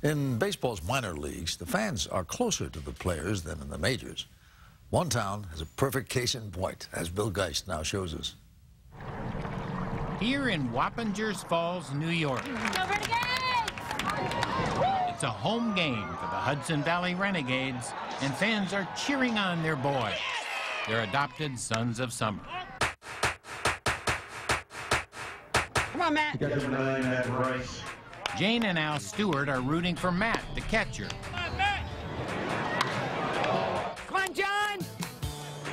In baseball's minor leagues, the fans are closer to the players than in the majors. One town has a perfect case in point, as Bill Geist now shows us. Here in Wappingers Falls, New York. Go Renegades! It's a home game for the Hudson Valley Renegades, and fans are cheering on their boys, their adopted sons of summer. Come on, Matt. Jane and Al Stewart are rooting for Matt, the catcher. Come on, Matt. Come on, John.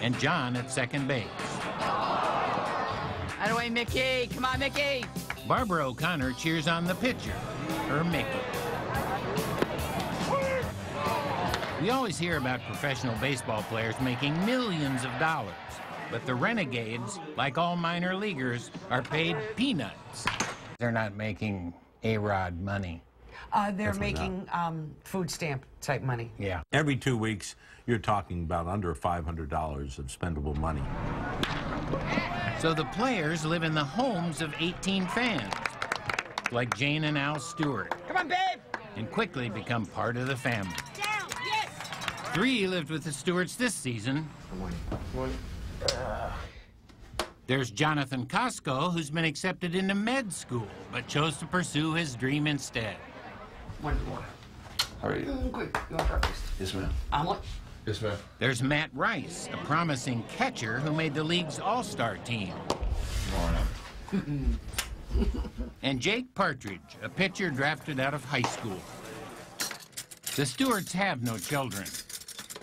And John at second base. Out of the way, Mickey. Come on, Mickey. Barbara O'Connor cheers on the pitcher, her Mickey. We always hear about professional baseball players making millions of dollars, but the Renegades, like all minor leaguers, are paid peanuts. They're not making A-Rod money. They're making food stamp type money. Yeah. Every 2 weeks, you're talking about under $500 of spendable money. So the players live in the homes of 18 fans, like Jane and Al Stewart. Come on, babe. And quickly become part of the family. Down, yes. 3 lived with the Stewarts this season. There's Jonathan Costco, who's been accepted into med school, but chose to pursue his dream instead. How are you? Good. You want breakfast? Yes, ma'am. Omelet? Yes, ma'am. There's Matt Rice, a promising catcher who made the league's all-star team. Morning. And Jake Partridge, a pitcher drafted out of high school. The Stewarts have no children,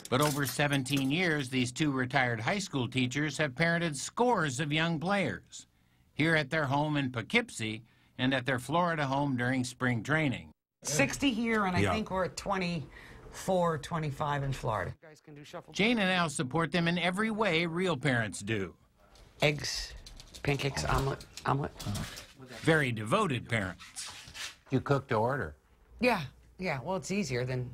but over 17 years, these 2 retired high school teachers have parented scores of young players, here at their home in Poughkeepsie and at their Florida home during spring training. 60 here, and I think we're at 24, 25 in Florida. You guys can do shuffle. Jane and Al support them in every way real parents do. Eggs, pancakes, omelet. Very devoted parents. You cook to order. Yeah. Well, it's easier than,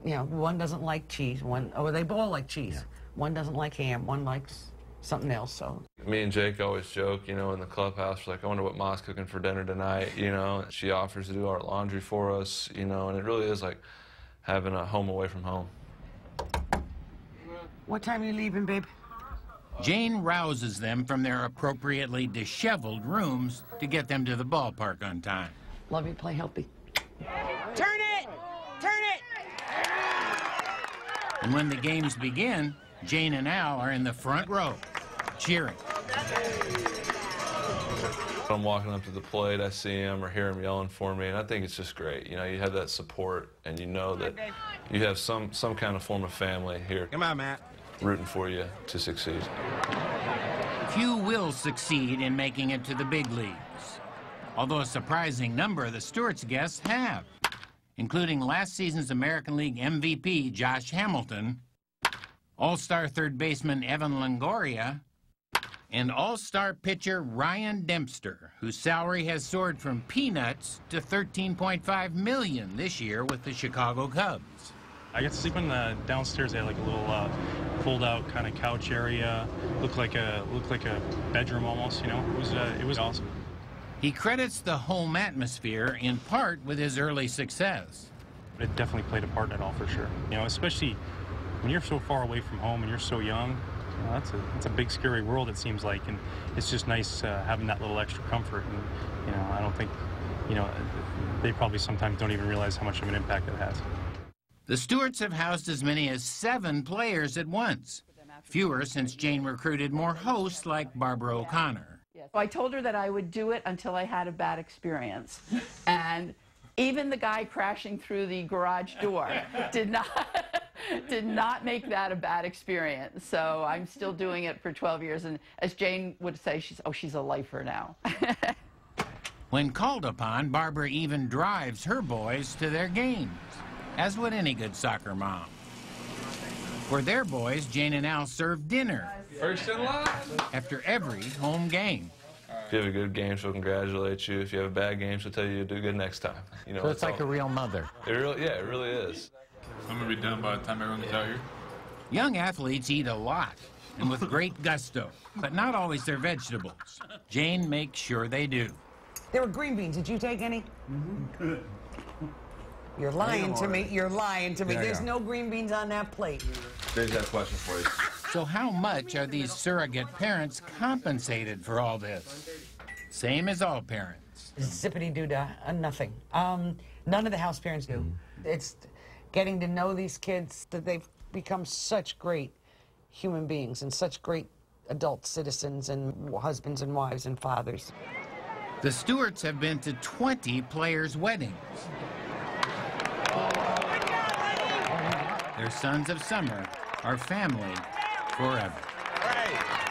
you know, one doesn't like cheese. They all like cheese. Yeah. One doesn't like ham. One likes something else, so. Me and Jake always joke, you know, in the clubhouse, like, I wonder what Ma's cooking for dinner tonight, you know. She offers to do our laundry for us, you know, and it really is like having a home away from home. What time are you leaving, babe? Jane rouses them from their appropriately disheveled rooms to get them to the ballpark on time. Love you, play healthy. Turn it! Turn it! And when the games begin, Jane and Al are in the front row, cheering. I'm walking up to the plate, I see him or hear him yelling for me, and I think it's just great. You know, you have that support, and you know that you have some kind of form of family here. Come on, Matt. Rooting for you to succeed. Few will succeed in making it to the big leagues, although a surprising number of the Stewarts' guests have, including last season's American League MVP, Josh Hamilton, All-Star third baseman Evan Longoria, and All-Star pitcher Ryan Dempster, whose salary has soared from peanuts to $13.5 million this year with the Chicago Cubs. I got to sleep in the downstairs. They had like a little fold-out kind of couch area. Looked like a bedroom almost. You know, it was awesome. He credits the home atmosphere in part with his early success. It definitely played a part in it all for sure. You know, especially when you're so far away from home and you're so young. You know, that's a big, scary world, it seems like, and it's just nice having that little extra comfort. And you know, I don't think, you know, they probably sometimes don't even realize how much of an impact it has. The Stewarts have housed as many as 7 players at once, fewer since Jane recruited more hosts like Barbara O'Connor. I told her that I would do it until I had a bad experience. And even the guy crashing through the garage door did not make that a bad experience. So I'm still doing it for 12 years. And as Jane would say, she's a lifer now. When called upon, Barbara even drives her boys to their games, as would any good soccer mom. For their boys, Jane and Al serve dinner First in line. after every home game. If you have a good game, she'll congratulate you. If you have a bad game, she'll tell you you'll do good next time. You know, So it's like a real mother. It really is. I'm gonna be done by the time everyone gets out here. Young athletes eat a lot, and with great gusto, but not always their vegetables. Jane makes sure they do. There were green beans. Did you take any? You're lying to me. You're lying to me. Yeah, There's yeah. no green beans on that plate. Dave's got a question for you. So how much are these surrogate parents compensated for all this? Same as all parents. Zippity-doo-dah, nothing. None of the house parents do. It's getting to know these kids, that they've become such great human beings and such great adult citizens and husbands and wives and fathers. The Stewarts have been to 20 players' weddings. Their sons of summer are family forever. Right.